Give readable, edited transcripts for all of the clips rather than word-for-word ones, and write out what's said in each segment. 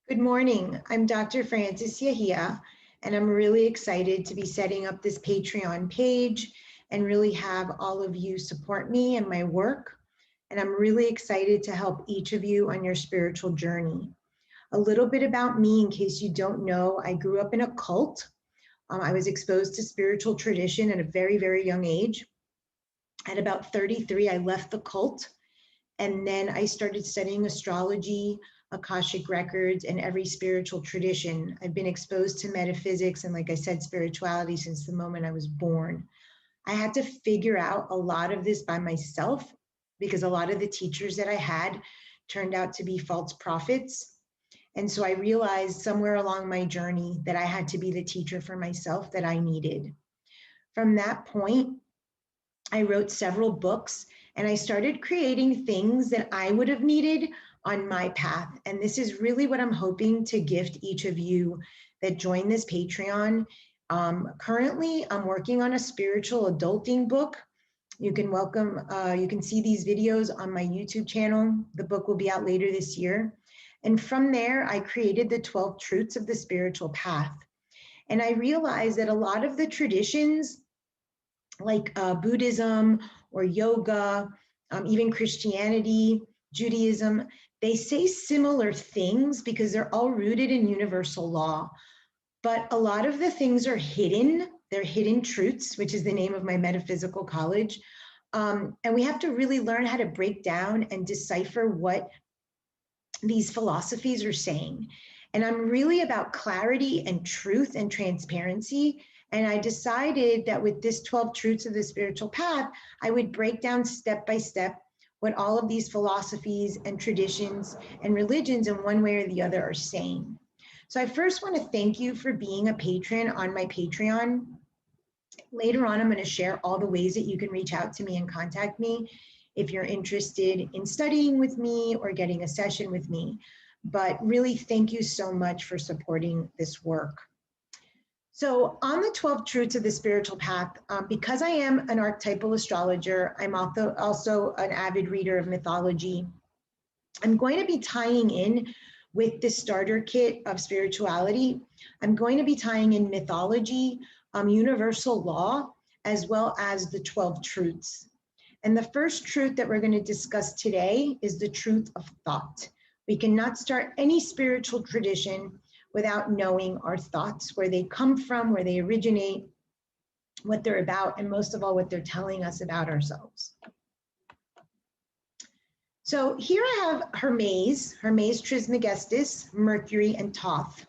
Good morning. I'm Dr. Frances Yahia, and I'm really excited to be setting up this Patreon page and really have all of you support me and my work. And I'm really excited to help each of you on your spiritual journey. A little bit about me, in case you don't know, I grew up in a cult. I was exposed to spiritual tradition at a very, very young age. At about 33, I left the cult, and then I started studying astrology, Akashic records, and every spiritual tradition. I've been exposed to metaphysics and, like I said, spirituality since the moment I was born. I had to figure out a lot of this by myself because a lot of the teachers that I had turned out to be false prophets. And so I realized somewhere along my journey that I had to be the teacher for myself that I needed. From that point, I wrote several books and I started creating things that I would have needed on my path. And this is really what I'm hoping to gift each of you that join this Patreon. Currently, I'm working on a spiritual adulting book. You can see these videos on my YouTube channel. The book will be out later this year. And from there, I created the 12 truths of the spiritual path. And I realized that a lot of the traditions, like Buddhism or yoga, even Christianity, Judaism, they say similar things because they're all rooted in universal law. But a lot of the things are hidden. They're hidden truths, which is the name of my metaphysical college. And we have to really learn how to break down and decipher what these philosophies are saying. And I'm really about clarity and truth and transparency. And I decided that with this 12 truths of the spiritual path, I would break down step by step what all of these philosophies and traditions and religions in one way or the other are saying. So I first want to thank you for being a patron on my Patreon. Later on, I'm going to share all the ways that you can reach out to me and contact me if you're interested in studying with me or getting a session with me. But really, thank you so much for supporting this work. So on the 12 truths of the spiritual path, because I am an archetypal astrologer, I'm also an avid reader of mythology. I'm going to be tying in with the starter kit of spirituality. I'm going to be tying in mythology, universal law, as well as the 12 truths. And the first truth that we're going to discuss today is the truth of thought. We cannot start any spiritual tradition without knowing our thoughts, where they come from, where they originate, what they're about, and most of all, what they're telling us about ourselves. So here I have Hermes Trismegistus, Mercury, and Thoth.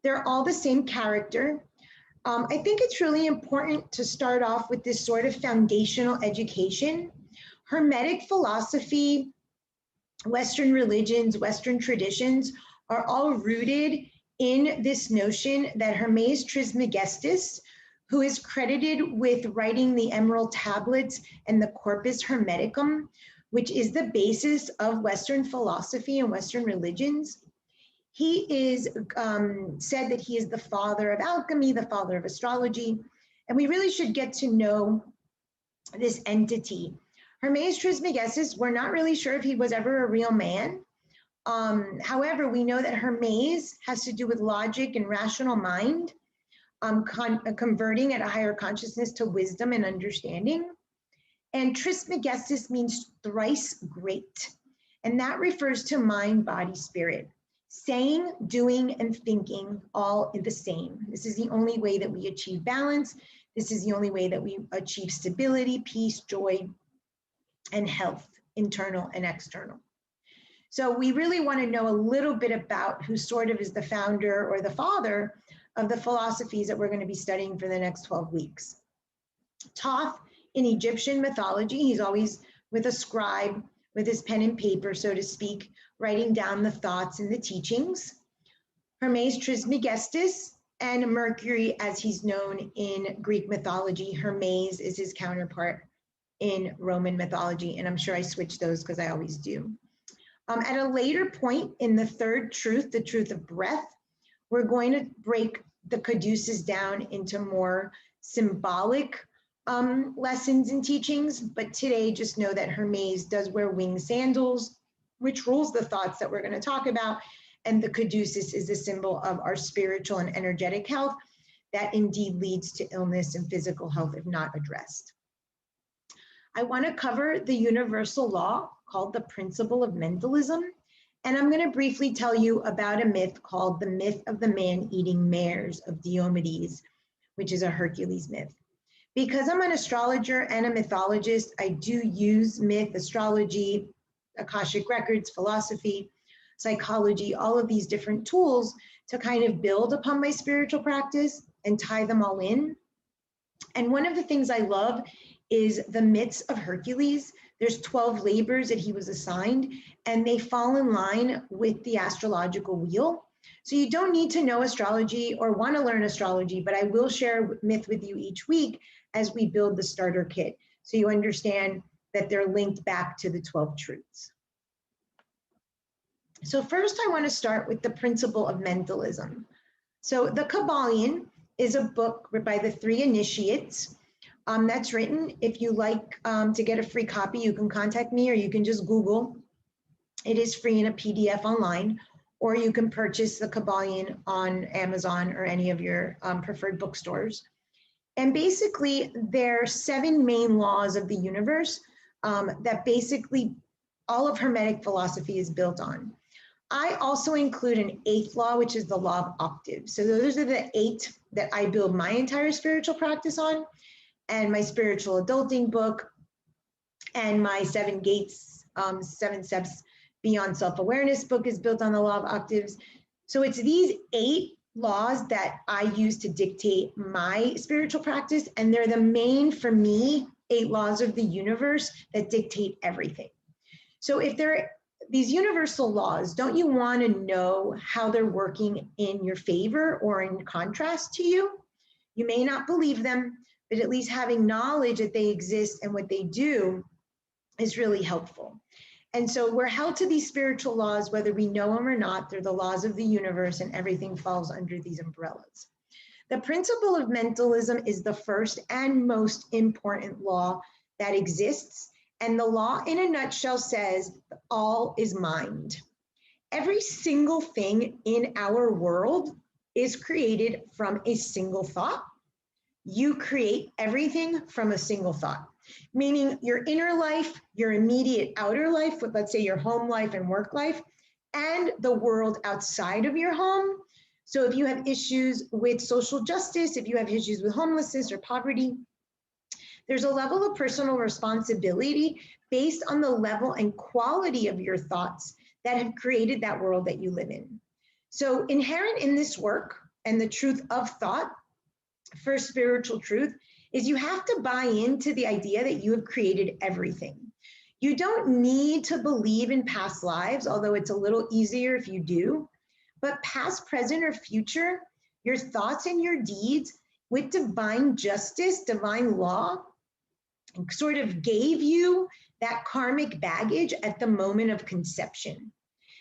They're all the same character. I think it's really important to start off with this sort of foundational education. Hermetic philosophy, Western religions, Western traditions are all rooted in this notion that Hermes Trismegistus, who is credited with writing the Emerald Tablets and the Corpus Hermeticum, which is the basis of Western philosophy and Western religions, he is said that he is the father of alchemy, the father of astrology, and we really should get to know this entity. Hermes Trismegistus, we're not really sure if he was ever a real man. However, we know that Hermes has to do with logic and rational mind, converting at a higher consciousness to wisdom and understanding. And Trismegistus means thrice great. And that refers to mind, body, spirit. Saying, doing, and thinking all in the same. This is the only way that we achieve balance. This is the only way that we achieve stability, peace, joy, and health, internal and external. So we really want to know a little bit about who sort of is the founder or the father of the philosophies that we're going to be studying for the next 12 weeks. Thoth, in Egyptian mythology, he's always with a scribe, with his pen and paper, so to speak, writing down the thoughts and the teachings. Hermes Trismegistus, and Mercury, as he's known in Greek mythology. Hermes is his counterpart in Roman mythology, and I'm sure I switch those because I always do. At a later point in the third truth, the truth of breath, we're going to break the caduceus down into more symbolic lessons and teachings, but today just know that Hermes does wear winged sandals, which rules the thoughts that we're going to talk about, and the caduceus is a symbol of our spiritual and energetic health that indeed leads to illness and physical health if not addressed. I want to cover the universal law called the principle of mentalism, and I'm going to briefly tell you about a myth called the myth of the man-eating mares of Diomedes, which is a Hercules myth. Because I'm an astrologer and a mythologist, I do use myth, astrology, Akashic records, philosophy, psychology, all of these different tools to kind of build upon my spiritual practice and tie them all in. And one of the things I love is the myths of Hercules. There's 12 labors that he was assigned, and they fall in line with the astrological wheel. So you don't need to know astrology or want to learn astrology, but I will share myth with you each week as we build the starter kit, so you understand that they're linked back to the 12 truths. So first I want to start with the principle of mentalism. So the Kybalion is a book by the 3 initiates that's written. If you like to get a free copy, you can contact me or you can just Google. It is free in a PDF online, or you can purchase the Kybalion on Amazon or any of your preferred bookstores. And basically, there are 7 main laws of the universe that basically all of Hermetic philosophy is built on. I also include an 8th law, which is the law of octaves. So those are the 8 that I build my entire spiritual practice on, and my spiritual adulting book, and my 7 gates, 7 steps beyond self-awareness book is built on the law of octaves. So it's these 8 laws that I use to dictate my spiritual practice, and they're the main, for me, 8 laws of the universe that dictate everything. So if they're these universal laws, don't you want to know how they're working in your favor or in contrast to you? You may not believe them, but at least having knowledge that they exist and what they do is really helpful. And so we're held to these spiritual laws, whether we know them or not. They're the laws of the universe, and everything falls under these umbrellas. The principle of mentalism is the first and most important law that exists. And the law, in a nutshell, says all is mind. Every single thing in our world is created from a single thought. You create everything from a single thought, meaning your inner life, your immediate outer life, let's say your home life and work life, and the world outside of your home. So if you have issues with social justice, if you have issues with homelessness or poverty, there's a level of personal responsibility based on the level and quality of your thoughts that have created that world that you live in. So inherent in this work and the truth of thought, first spiritual truth, is you have to buy into the idea that you have created everything. You don't need to believe in past lives, although it's a little easier if you do, but past, present, or future, your thoughts and your deeds with divine justice, divine law, sort of gave you that karmic baggage at the moment of conception.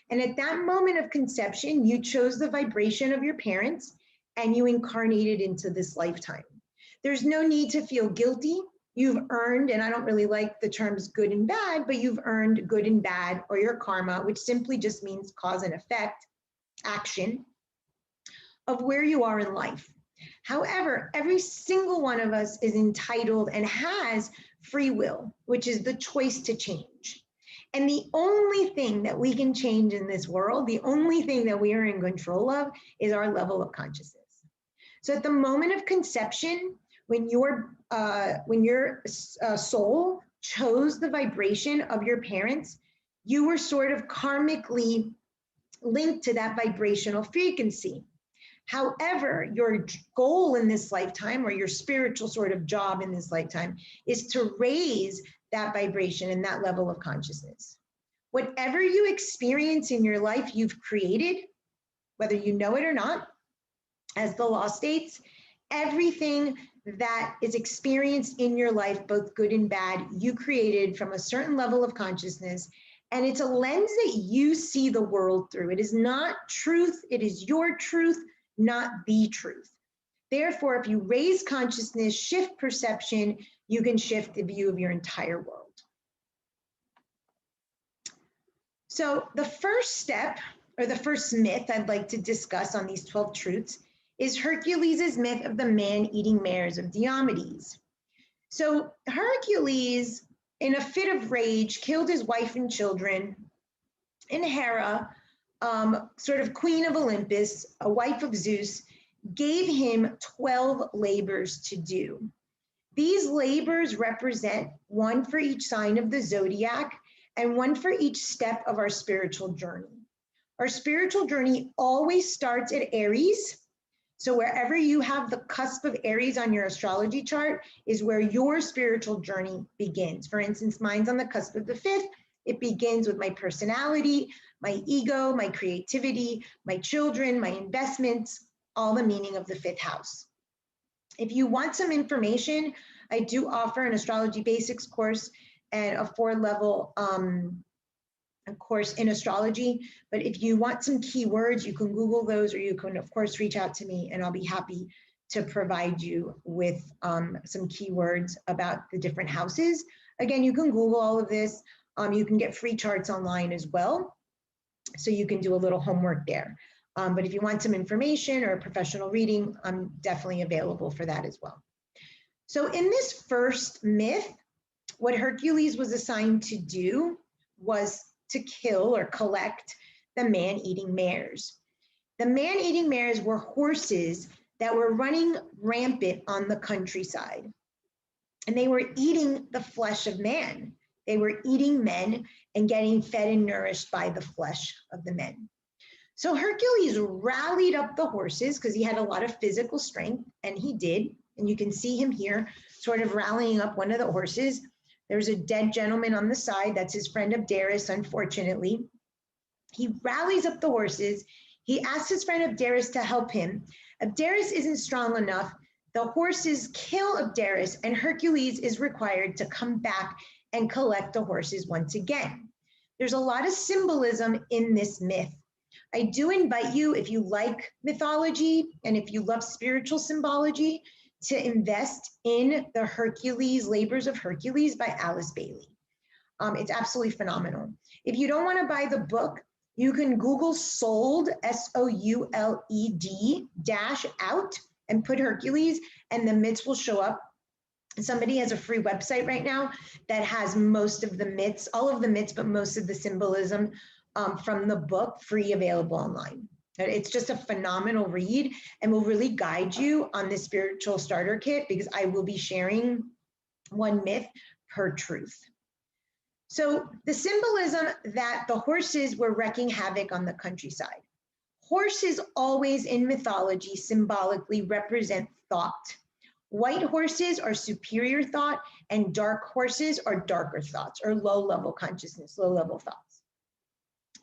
And at that moment of conception, you chose the vibration of your parents and you incarnated into this lifetime. There's no need to feel guilty. You've earned, and I don't really like the terms good and bad, but you've earned good and bad, or your karma, which simply just means cause and effect, action, of where you are in life. However, every single one of us is entitled and has free will, which is the choice to change. And the only thing that we can change in this world, the only thing that we are in control of, is our level of consciousness. So at the moment of conception, when your soul chose the vibration of your parents, you were sort of karmically linked to that vibrational frequency. However, your goal in this lifetime, or your spiritual sort of job in this lifetime, is to raise that vibration and that level of consciousness. Whatever you experience in your life, you've created, whether you know it or not. As the law states, everything that is experienced in your life, both good and bad, you created from a certain level of consciousness. And it's a lens that you see the world through. It is not truth. It is your truth, not the truth. Therefore, if you raise consciousness, shift perception, you can shift the view of your entire world. So the first step or the first myth I'd like to discuss on these 12 truths is Hercules' myth of the man-eating mares of Diomedes. So Hercules, in a fit of rage, killed his wife and children, and Hera, sort of queen of Olympus, a wife of Zeus, gave him 12 labors to do. These labors represent one for each sign of the zodiac and one for each step of our spiritual journey. Our spiritual journey always starts at Aries. So wherever you have the cusp of Aries on your astrology chart is where your spiritual journey begins. For instance, mine's on the cusp of the 5th. It begins with my personality, my ego, my creativity, my children, my investments, all the meaning of the 5th house. If you want some information, I do offer an astrology basics course and a 4-level course in astrology. But if you want some keywords, you can Google those, or you can, of course, reach out to me and I'll be happy to provide you with some keywords about the different houses. Again, you can Google all of this. You can get free charts online as well. So you can do a little homework there. But if you want some information or a professional reading, I'm definitely available for that as well. So in this first myth, what Hercules was assigned to do was to kill or collect the man-eating mares. The man-eating mares were horses that were running rampant on the countryside. And they were eating the flesh of man. They were eating men and getting fed and nourished by the flesh of the men. So Hercules rallied up the horses because he had a lot of physical strength, and he did. And you can see him here sort of rallying up one of the horses. There's a dead gentleman on the side. That's his friend Abderus, unfortunately. He rallies up the horses. He asks his friend Abderus to help him. Abderus isn't strong enough. The horses kill Abderus, and Hercules is required to come back and collect the horses once again. There's a lot of symbolism in this myth. I do invite you, if you like mythology and if you love spiritual symbology, to invest in the Hercules, Labors of Hercules by Alice Bailey. It's absolutely phenomenal. If you don't want to buy the book, you can Google sold, SOULED -out, and put Hercules, and the myths will show up. Somebody has a free website right now that has most of the myths, all of the myths, but most of the symbolism from the book free available online. It's just a phenomenal read and will really guide you on this spiritual starter kit, because I will be sharing one myth per truth. So the symbolism that the horses were wreaking havoc on the countryside. Horses always in mythology symbolically represent thought. White horses are superior thought, and dark horses are darker thoughts, or low-level consciousness, low-level thoughts.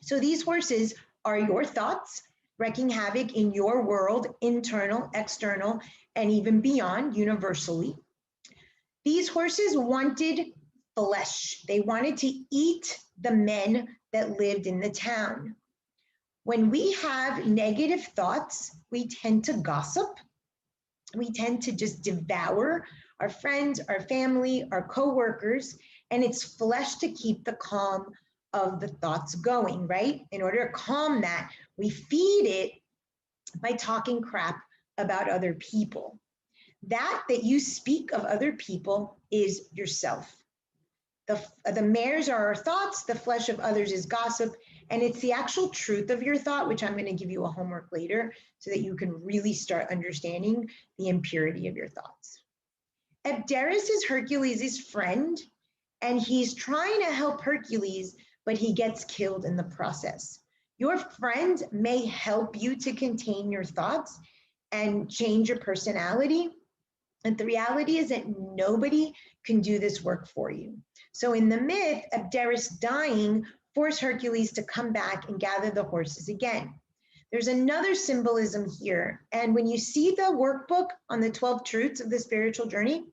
So these horses are your thoughts, wreaking havoc in your world, internal, external, and even beyond, universally. These horses wanted flesh. They wanted to eat the men that lived in the town. When we have negative thoughts, we tend to gossip. We tend to just devour our friends, our family, our coworkers, and it's flesh to keep the calm of the thoughts going, right? In order to calm that, we feed it by talking crap about other people. That you speak of other people is yourself. The mares are our thoughts, the flesh of others is gossip, and it's the actual truth of your thought, which I'm going to give you a homework later so that you can really start understanding the impurity of your thoughts. Abderus is Hercules' friend, and he's trying to help Hercules, but he gets killed in the process. Your friend may help you to contain your thoughts and change your personality, and the reality is that nobody can do this work for you. So in the myth, Abderus dying forced Hercules to come back and gather the horses again. There's another symbolism here. And when you see the workbook on the 12 truths of the spiritual journey,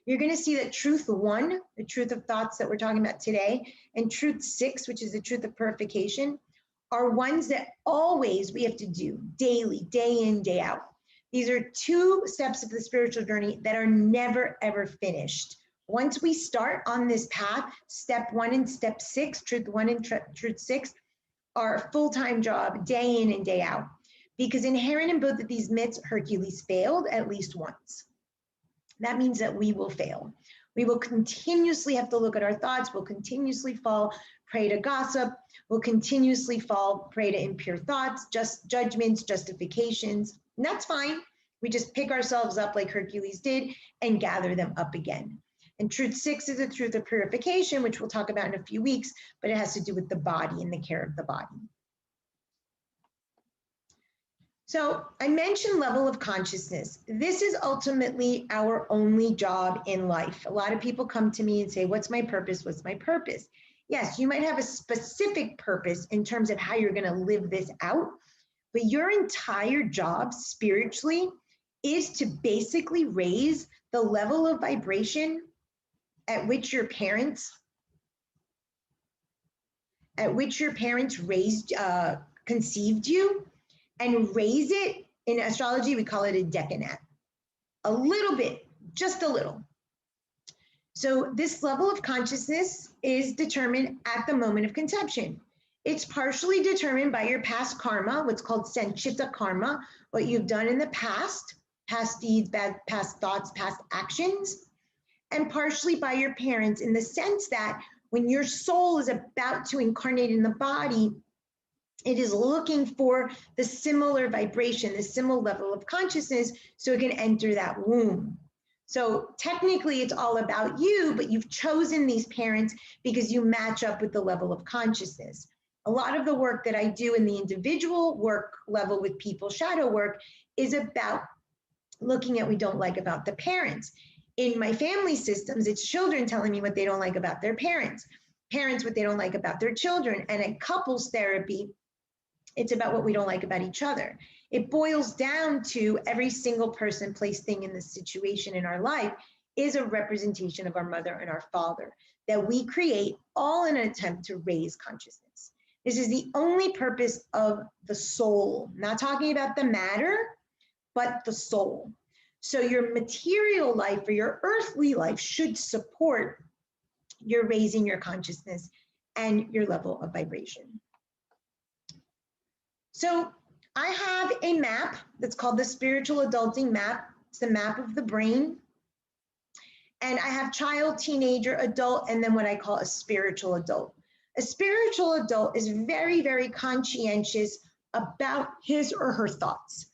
you're going to see that truth 1, the truth of thoughts that we're talking about today, and truth 6, which is the truth of purification, are ones that always we have to do daily, day in, day out. These are 2 steps of the spiritual journey that are never, ever finished. Once we start on this path, step 1 and step 6, truth 1 and truth 6, our full-time job day in and day out. Because inherent in both of these myths, Hercules failed at least once. That means that we will fail. We will continuously have to look at our thoughts. We'll continuously fall prey to gossip. We'll continuously fall prey to impure thoughts, just judgments, justifications. And that's fine. We just pick ourselves up like Hercules did and gather them up again. And truth 6 is a truth of purification, which we'll talk about in a few weeks, but it has to do with the body and the care of the body. So I mentioned level of consciousness. This is ultimately our only job in life. A lot of people come to me and say, what's my purpose? What's my purpose? Yes, you might have a specific purpose in terms of how you're going to live this out, but your entire job spiritually is to basically raise the level of vibration at which your parents raised, conceived you, and raise it. In astrology, we call it a decanat. A little bit, just a little. So this level of consciousness is determined at the moment of conception. It's partially determined by your past karma, what's called sanchita karma, what you've done in the past deeds, past thoughts, past actions, and partially by your parents, in the sense that when your soul is about to incarnate in the body, it is looking for the similar vibration, the similar level of consciousness, so it can enter that womb. So technically it's all about you, but you've chosen these parents because you match up with the level of consciousness. A lot of the work that I do in the individual work level with people, shadow work, is about looking at what we don't like about the parents. In my family systems, it's children telling me what they don't like about their parents, parents what they don't like about their children, and in couples therapy, it's about what we don't like about each other. It boils down to every single person, place, thing in this situation in our life is a representation of our mother and our father that we create, all in an attempt to raise consciousness. This is the only purpose of the soul, not talking about the matter, but the soul. So your material life or your earthly life should support your raising your consciousness and your level of vibration. So I have a map that's called the Spiritual Adulting Map. It's the map of the brain. And I have child, teenager, adult, and then what I call a spiritual adult. A spiritual adult is very, very conscientious about his or her thoughts.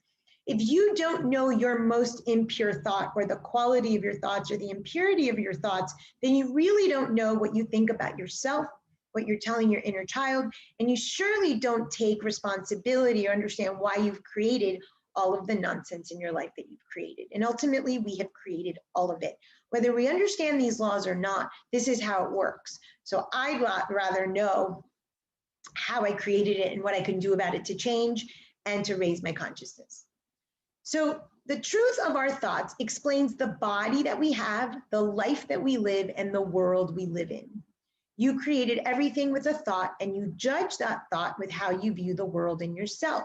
If you don't know your most impure thought or the quality of your thoughts or the impurity of your thoughts, then you really don't know what you think about yourself, what you're telling your inner child, and you surely don't take responsibility or understand why you've created all of the nonsense in your life that you've created. And ultimately, we have created all of it. Whether we understand these laws or not, this is how it works. So I'd rather know how I created it and what I can do about it to change and to raise my consciousness. So the truth of our thoughts explains the body that we have, the life that we live, and the world we live in. You created everything with a thought, and you judge that thought with how you view the world and yourself.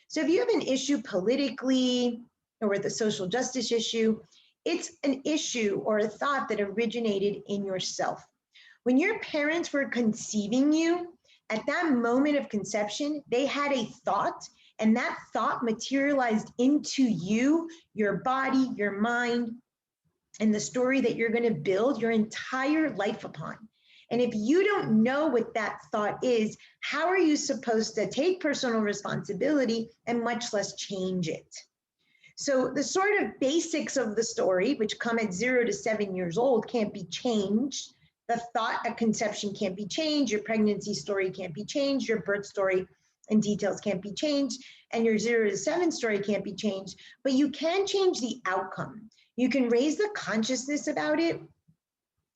So if you have an issue politically or with a social justice issue, it's an issue or a thought that originated in yourself. When your parents were conceiving you, at that moment of conception, they had a thought, and that thought materialized into you, your body, your mind, and the story that you're going to build your entire life upon. And if you don't know what that thought is, how are you supposed to take personal responsibility and much less change it? So the sort of basics of the story, which come at 0 to 7 years old, can't be changed. The thought at conception can't be changed. Your pregnancy story can't be changed. Your birth story and details can't be changed. And your 0 to 7 story can't be changed. But you can change the outcome. You can raise the consciousness about it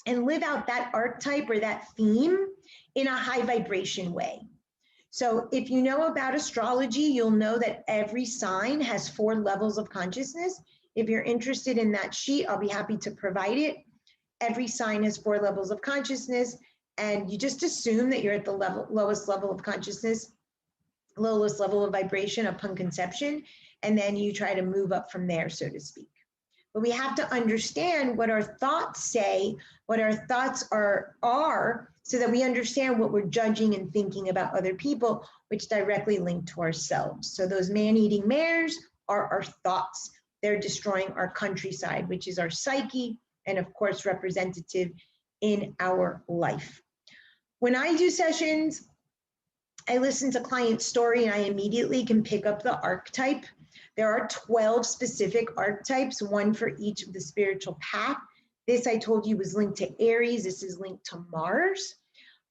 and live out that archetype or that theme in a high vibration way. So if you know about astrology, you'll know that every sign has 4 levels of consciousness. If you're interested in that sheet, I'll be happy to provide it. Every sign has 4 levels of consciousness, and you just assume that you're at the lowest level of consciousness, lowest level of vibration upon conception, and then you try to move up from there, so to speak. But we have to understand what our thoughts say, what our thoughts are so that we understand what we're judging and thinking about other people, which directly link to ourselves. So those man-eating mares are our thoughts. They're destroying our countryside, which is our psyche, and of course, representative in our life. When I do sessions, I listen to client's story and I immediately can pick up the archetype. There are 12 specific archetypes, one for each of the spiritual path. This I told you was linked to Aries. This is linked to Mars.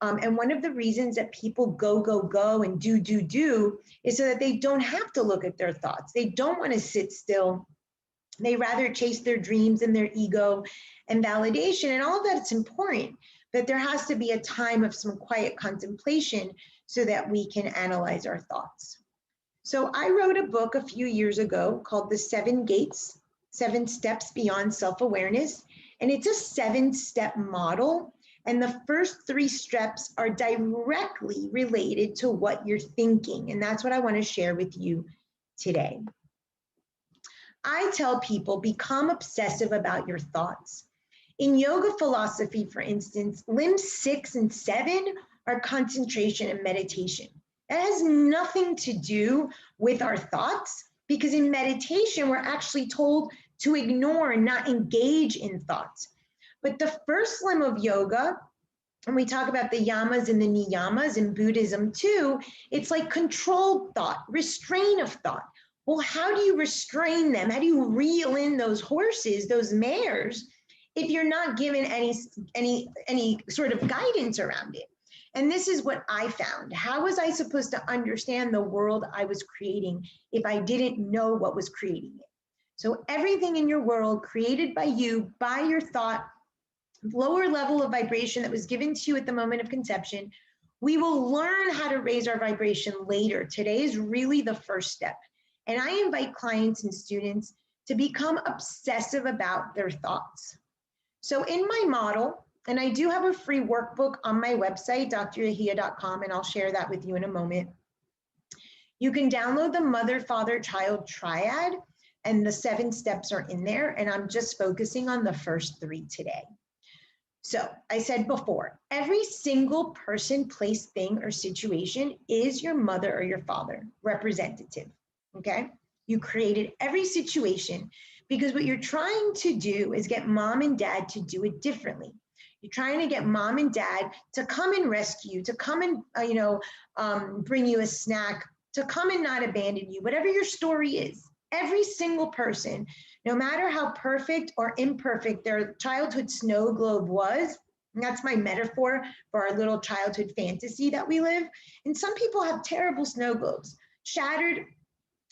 And one of the reasons that people go, and do is so that they don't have to look at their thoughts. They don't want to sit still. They rather chase their dreams and their ego and validation, and all of that's important. But there has to be a time of some quiet contemplation so that we can analyze our thoughts. So I wrote a book a few years ago called The 7 Gates, 7 Steps Beyond Self-Awareness. And it's a 7-step model. And the first 3 steps are directly related to what you're thinking. And that's what I want to share with you today. I tell people, become obsessive about your thoughts. In yoga philosophy, for instance, limbs 6 and 7 are concentration and meditation. That has nothing to do with our thoughts, because in meditation, we're actually told to ignore and not engage in thoughts. But the first limb of yoga, and we talk about the yamas and the niyamas in Buddhism too, it's like controlled thought, restraint of thought. Well, how do you restrain them? How do you reel in those horses, those mares, if you're not given any sort of guidance around it? And this is what I found. How was I supposed to understand the world I was creating if I didn't know what was creating it? So everything in your world created by you, by your thought, lower level of vibration that was given to you at the moment of conception, we will learn how to raise our vibration later. Today is really the first step. And I invite clients and students to become obsessive about their thoughts. So in my model, and I do have a free workbook on my website, dryahia.com, and I'll share that with you in a moment. You can download the mother, father, child triad, and the 7 steps are in there, and I'm just focusing on the first 3 today. So I said before, every single person, place, thing, or situation is your mother or your father, representative, okay? You created every situation because what you're trying to do is get mom and dad to do it differently. You're trying to get mom and dad to come and rescue you, to come and bring you a snack, to come and not abandon you, whatever your story is. Every single person, no matter how perfect or imperfect their childhood snow globe was, and that's my metaphor for our little childhood fantasy that we live. And some people have terrible snow globes, shattered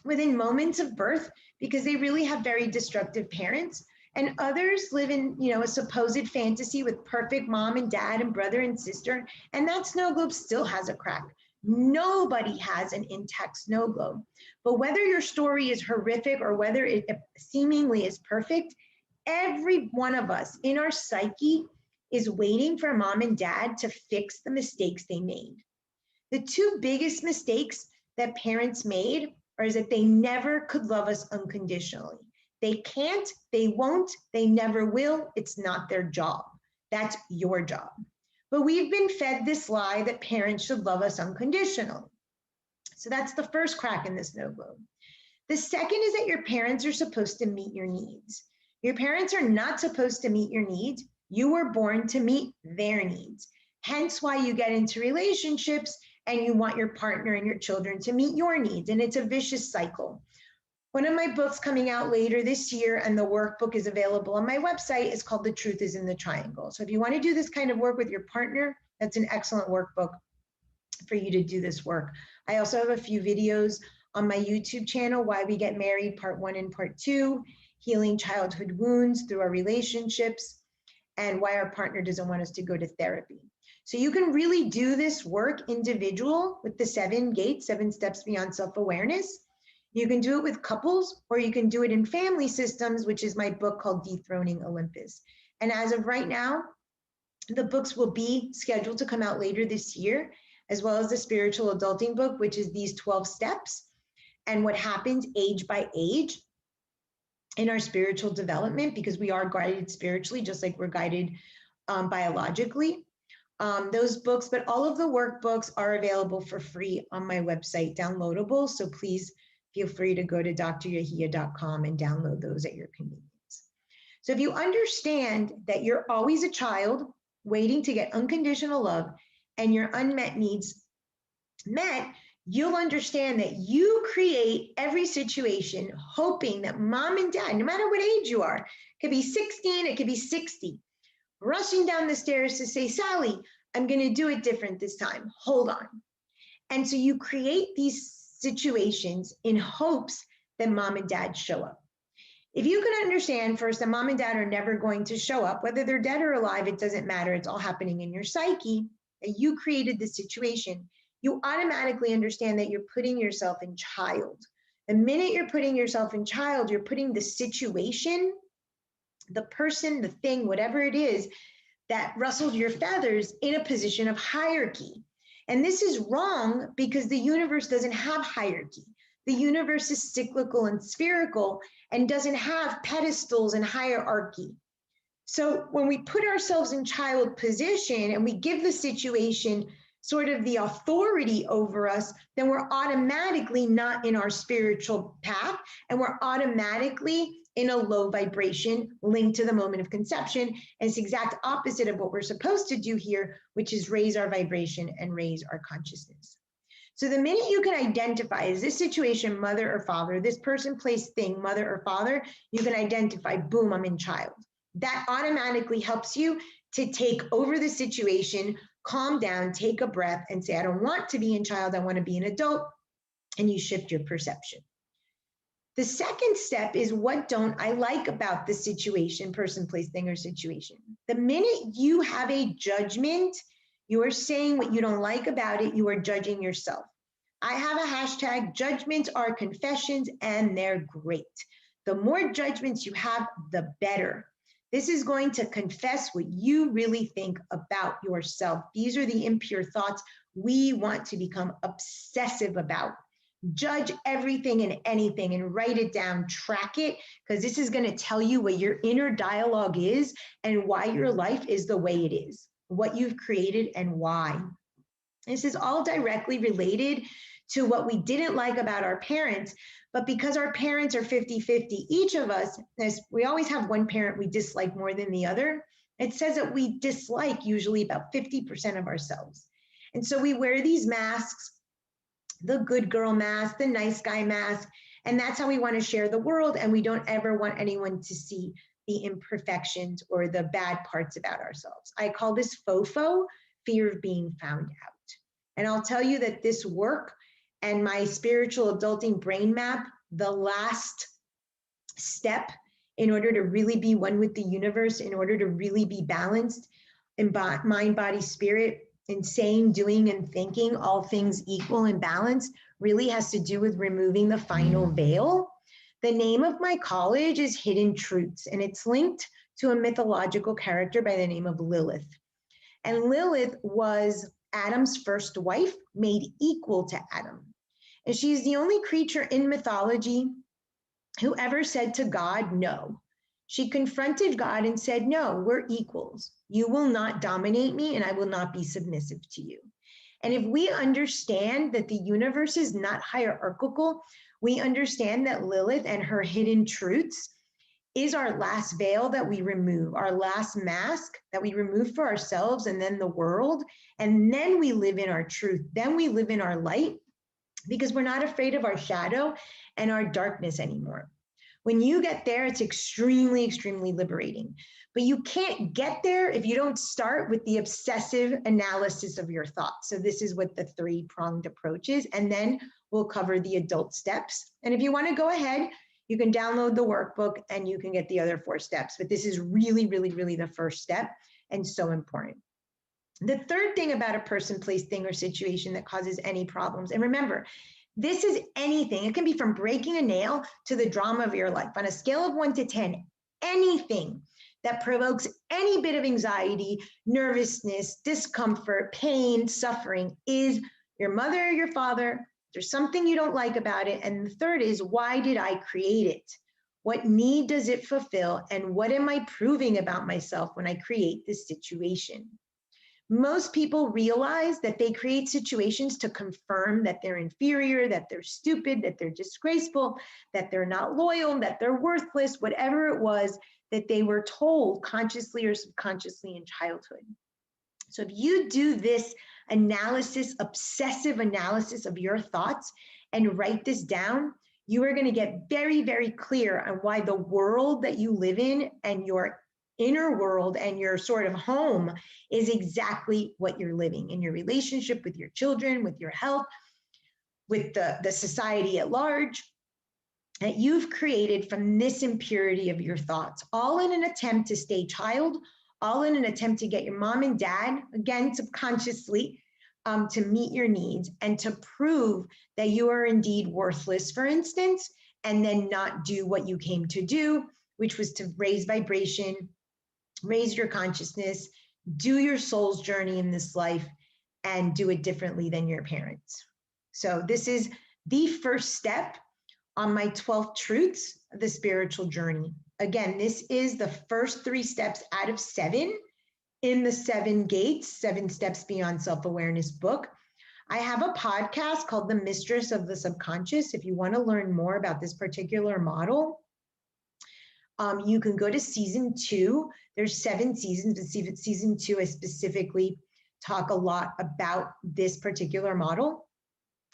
within moments of birth because they really have very destructive parents. And others live in, a supposed fantasy with perfect mom and dad and brother and sister, and that snow globe still has a crack. Nobody has an intact snow globe. But whether your story is horrific or whether it seemingly is perfect, every one of us in our psyche is waiting for mom and dad to fix the mistakes they made. The 2 biggest mistakes that parents made is that they never could love us unconditionally. They can't, they won't, they never will. It's not their job. That's your job. But we've been fed this lie that parents should love us unconditionally. So that's the first crack in the snow globe. The second is that your parents are supposed to meet your needs. Your parents are not supposed to meet your needs. You were born to meet their needs. Hence why you get into relationships and you want your partner and your children to meet your needs. And it's a vicious cycle. One of my books coming out later this year, and the workbook is available on my website, is called The Truth is in the Triangle. So if you want to do this kind of work with your partner, that's an excellent workbook for you to do this work. I also have a few videos on my YouTube channel, Why We Get Married, Part 1 and Part 2, Healing Childhood Wounds Through Our Relationships, and Why Our Partner Doesn't Want Us to Go to Therapy. So you can really do this work individual with the 7 gates, 7 steps beyond self-awareness. You can do it with couples, or you can do it in family systems, which is my book called Dethroning Olympus. And as of right now, the books will be scheduled to come out later this year, as well as the spiritual adulting book, which is these 12 steps and what happens age by age in our spiritual development, because we are guided spiritually, just like we're guided biologically. those books, but all of the workbooks are available for free on my website, downloadable. So please feel free to go to dryahia.com and download those at your convenience. So if you understand that you're always a child waiting to get unconditional love and your unmet needs met, you'll understand that you create every situation hoping that mom and dad, no matter what age you are, it could be 16, it could be 60, rushing down the stairs to say, Sally, I'm going to do it different this time. Hold on. And so you create these situations in hopes that mom and dad show up. If you can understand first that mom and dad are never going to show up, whether they're dead or alive, it doesn't matter. It's all happening in your psyche, that you created the situation. You automatically understand that you're putting yourself in child. The minute you're putting yourself in child, you're putting the situation, the person, the thing, whatever it is that rustled your feathers in a position of hierarchy. And this is wrong because the universe doesn't have hierarchy. The universe is cyclical and spherical and doesn't have pedestals and hierarchy. So when we put ourselves in child position and we give the situation sort of the authority over us, then we're automatically not in our spiritual path, and we're automatically in a low vibration linked to the moment of conception. And it's the exact opposite of what we're supposed to do here, which is raise our vibration and raise our consciousness. So the minute you can identify, is this situation mother or father, this person, place, thing, mother or father, you can identify, boom, I'm in child. That automatically helps you to take over the situation, calm down, take a breath, and say, I don't want to be in child, I want to be an adult, and you shift your perception. The second step is, what don't I like about the situation, person, place, thing, or situation? The minute you have a judgment, you are saying what you don't like about it, you are judging yourself. I have a hashtag, judgments are confessions, and they're great. The more judgments you have, the better. This is going to confess what you really think about yourself. These are the impure thoughts we want to become obsessive about. Judge everything and anything and write it down, track it, because this is going to tell you what your inner dialogue is and why your life is the way it is, what you've created and why. This is all directly related to what we didn't like about our parents, but because our parents are 50-50, each of us, we always have one parent we dislike more than the other. It says that we dislike usually about 50% of ourselves. And so we wear these masks, the good girl mask, the nice guy mask, and that's how we want to share the world, and we don't ever want anyone to see the imperfections or the bad parts about ourselves. I call this FOFO, fear of being found out. And I'll tell you that this work and my spiritual adulting brain map, the last step in order to really be one with the universe, in order to really be balanced in mind, body, spirit, in saying, doing, and thinking all things equal and balanced, really has to do with removing the final veil. The name of my college is Hidden Truths, and it's linked to a mythological character by the name of Lilith. And Lilith was Adam's first wife, made equal to Adam. And she's the only creature in mythology who ever said to God, no. She confronted God and said, no, we're equals. You will not dominate me and I will not be submissive to you. And if we understand that the universe is not hierarchical, we understand that Lilith and her hidden truths is our last veil that we remove, our last mask that we remove for ourselves and then the world. And then we live in our truth. Then we live in our light because we're not afraid of our shadow and our darkness anymore. When you get there, it's extremely, extremely liberating. But you can't get there if you don't start with the obsessive analysis of your thoughts. So this is what the three-pronged approach is. And then we'll cover the adult steps. And if you want to go ahead, you can download the workbook and you can get the other 4 steps. But this is really, really, really the first step and so important. The third thing about a person, place, thing, or situation that causes any problems, and remember, this is anything. It can be from breaking a nail to the drama of your life. On a scale of 1 to 10, anything that provokes any bit of anxiety, nervousness, discomfort, pain, suffering is your mother or your father. There's something you don't like about it. And the third is, why did I create it? What need does it fulfill? And what am I proving about myself when I create this situation? Most people realize that they create situations to confirm that they're inferior, that they're stupid, that they're disgraceful, that they're not loyal, that they're worthless, whatever it was that they were told consciously or subconsciously in childhood. So if you do this analysis, obsessive analysis of your thoughts and write this down, you are going to get very, very clear on why the world that you live in and your inner world and your sort of home is exactly what you're living in your relationship with your children, with your health, with the society at large, that you've created from this impurity of your thoughts, all in an attempt to stay child, all in an attempt to get your mom and dad, again, subconsciously, to meet your needs and to prove that you are indeed worthless, for instance, and then not do what you came to do, which was to raise vibration, raise your consciousness, do your soul's journey in this life, and do it differently than your parents. So this is the first step on my 12 truths of the spiritual journey. Again, this is the first 3 steps out of 7 in the 7 Gates, 7 Steps Beyond Self-Awareness book. I have a podcast called The Mistress of the Subconscious. If you want to learn more about this particular model, you can go to season 2. There's 7 seasons, but season 2, I specifically talk a lot about this particular model.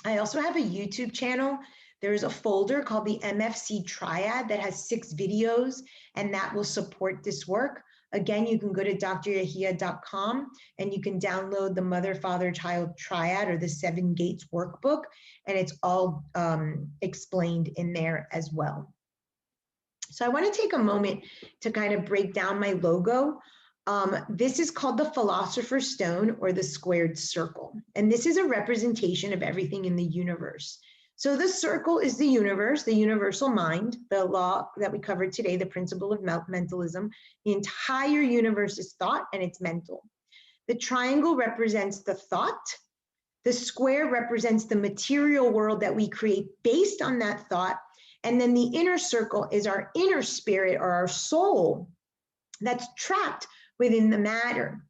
I also have a YouTube channel. There's a folder called the MFC Triad that has 6 videos, and that will support this work. Again, you can go to dryahia.com and you can download the Mother, Father, Child Triad or the 7 Gates workbook, and it's all explained in there as well. So I want to take a moment to kind of break down my logo. This is called the Philosopher's Stone or the squared circle. And this is a representation of everything in the universe. So the circle is the universe, the universal mind, the law that we covered today, the principle of mentalism. The entire universe is thought and it's mental. The triangle represents the thought. The square represents the material world that we create based on that thought. And then the inner circle is our inner spirit or our soul that's trapped within the matter.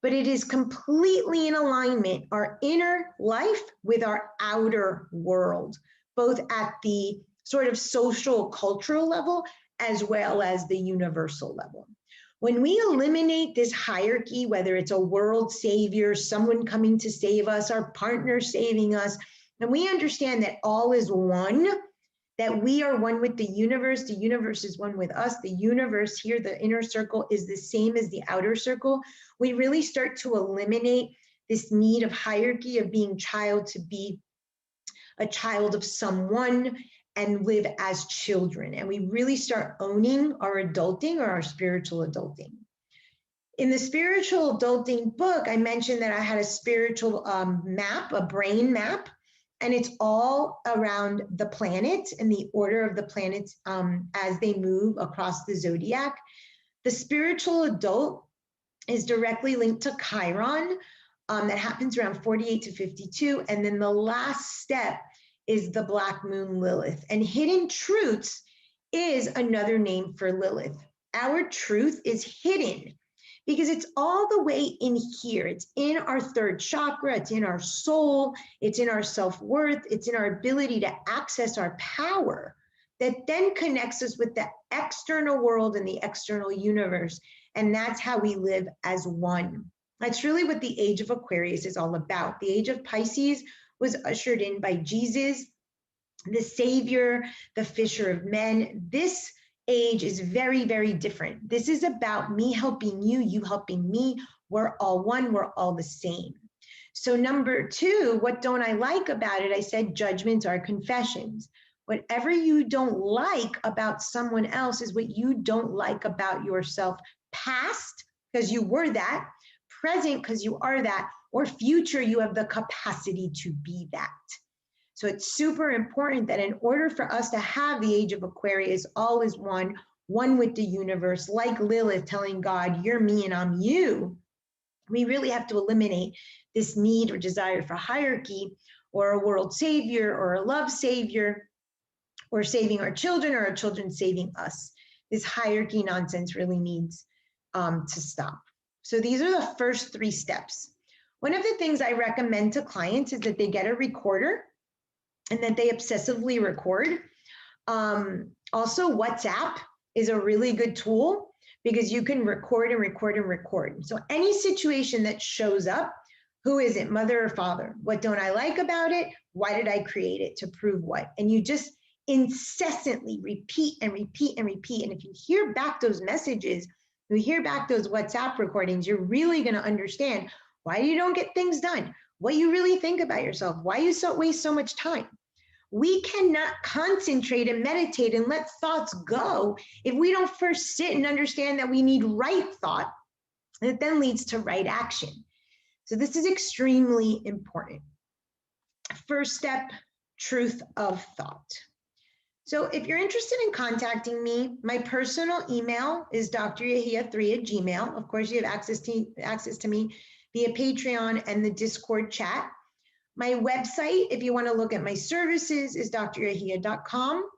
But it is completely in alignment, our inner life with our outer world, both at the sort of social, cultural level, as well as the universal level. When we eliminate this hierarchy, whether it's a world savior, someone coming to save us, our partner saving us, and we understand that all is one, that we are one with the universe is one with us, the universe here, the inner circle is the same as the outer circle, we really start to eliminate this need of hierarchy of being child to be a child of someone and live as children. And we really start owning our adulting or our spiritual adulting. In the spiritual adulting book, I mentioned that I had a spiritual map, a brain map, and it's all around the planets and the order of the planets as they move across the zodiac. The spiritual adult is directly linked to Chiron. That happens around 48 to 52. And then the last step is the Black Moon Lilith. And Hidden Truths is another name for Lilith. Our truth is hidden because it's all the way in here. It's in our 3rd chakra, it's in our soul, it's in our self-worth, it's in our ability to access our power that then connects us with the external world and the external universe. And that's how we live as one. That's really what the age of Aquarius is all about. The age of Pisces was ushered in by Jesus, the Savior, the Fisher of Men. This age is very, very different. This is about me helping you, you helping me. We're all one, we're all the same. So number 2, what don't I like about it? I said judgments are confessions. Whatever you don't like about someone else is what you don't like about yourself. Past, because you were that. Present, because you are that. Or future, you have the capacity to be that. So it's super important that in order for us to have the age of Aquarius, all is one with the universe, like Lilith telling God, you're me and I'm you, we really have to eliminate this need or desire for hierarchy or a world savior or a love savior or saving our children or our children saving us. This hierarchy nonsense really needs to stop. So these are the first 3 steps. One of the things I recommend to clients is that they get a recorder and that they obsessively record. Also, WhatsApp is a really good tool because you can record and record and record. So any situation that shows up, who is it, mother or father? What don't I like about it? Why did I create it? To prove what? And you just incessantly repeat and repeat and repeat. And if you hear back those messages, you hear back those WhatsApp recordings, you're really going to understand why you don't get things done, what you really think about yourself, why you waste so much time. We cannot concentrate and meditate and let thoughts go if we don't first sit and understand that we need right thought that then leads to right action. So this is extremely important. First step, truth of thought. So if you're interested in contacting me, my personal email is dryahia3@gmail.com. Of course, you have access to me via Patreon and the Discord chat. My website, if you want to look at my services, is dryahia.com.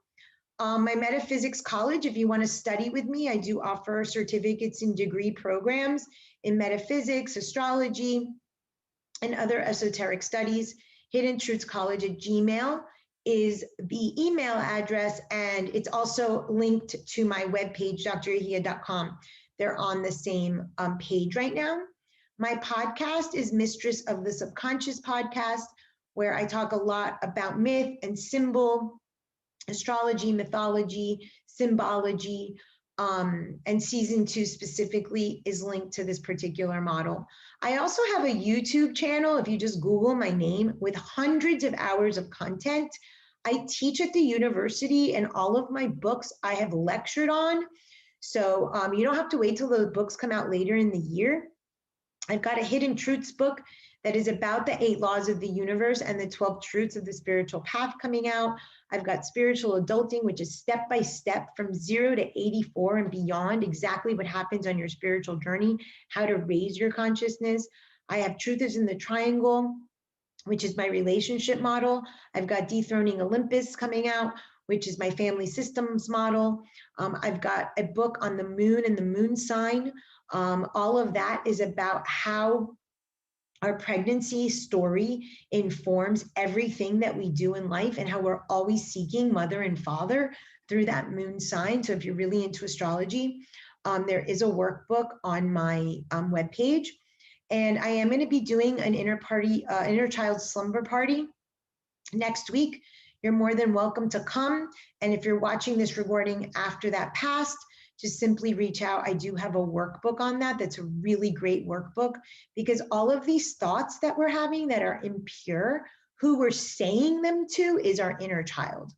My metaphysics college, if you want to study with me, I do offer certificates and degree programs in metaphysics, astrology, and other esoteric studies. Hidden Truths College at Gmail is the email address, and it's also linked to my webpage, dryahia.com. They're on the same page right now. My podcast is Mistress of the Subconscious podcast, where I talk a lot about myth and symbol, astrology, mythology, symbology, and season 2 specifically is linked to this particular model. I also have a YouTube channel, if you just Google my name, with hundreds of hours of content. I teach at the university, and all of my books I have lectured on. So you don't have to wait till those books come out later in the year. I've got a Hidden Truths book that is about the 8 laws of the universe and the 12 truths of the spiritual path coming out. I've got Spiritual Adulting, which is step by step from 0 to 84 and beyond, exactly what happens on your spiritual journey, how to raise your consciousness. I have Truth is in the Triangle, which is my relationship model. I've got Dethroning Olympus coming out, which is my family systems model. I've got a book on the moon and the moon sign. All of that is about how our pregnancy story informs everything that we do in life and how we're always seeking mother and father through that moon sign. So if you're really into astrology, there is a workbook on my webpage. And I am going to be doing an inner child slumber party next week. You're more than welcome to come. And if you're watching this recording after that passed, just simply reach out. I do have a workbook on that. That's a really great workbook, because all of these thoughts that we're having that are impure, who we're saying them to is our inner child.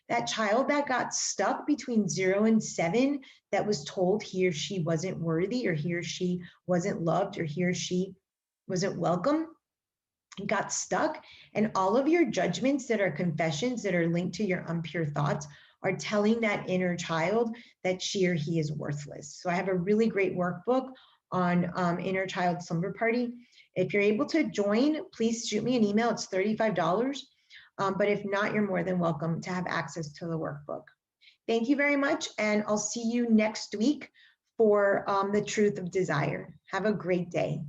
That child that got stuck between 0 and 7, that was told he or she wasn't worthy, or he or she wasn't loved, or he or she wasn't welcome, got stuck. And all of your judgments that are confessions that are linked to your impure thoughts are telling that inner child that she or he is worthless. So I have a really great workbook on inner child slumber party. If you're able to join, please shoot me an email. It's $35. But if not, you're more than welcome to have access to the workbook. Thank you very much. And I'll see you next week for the truth of desire. Have a great day.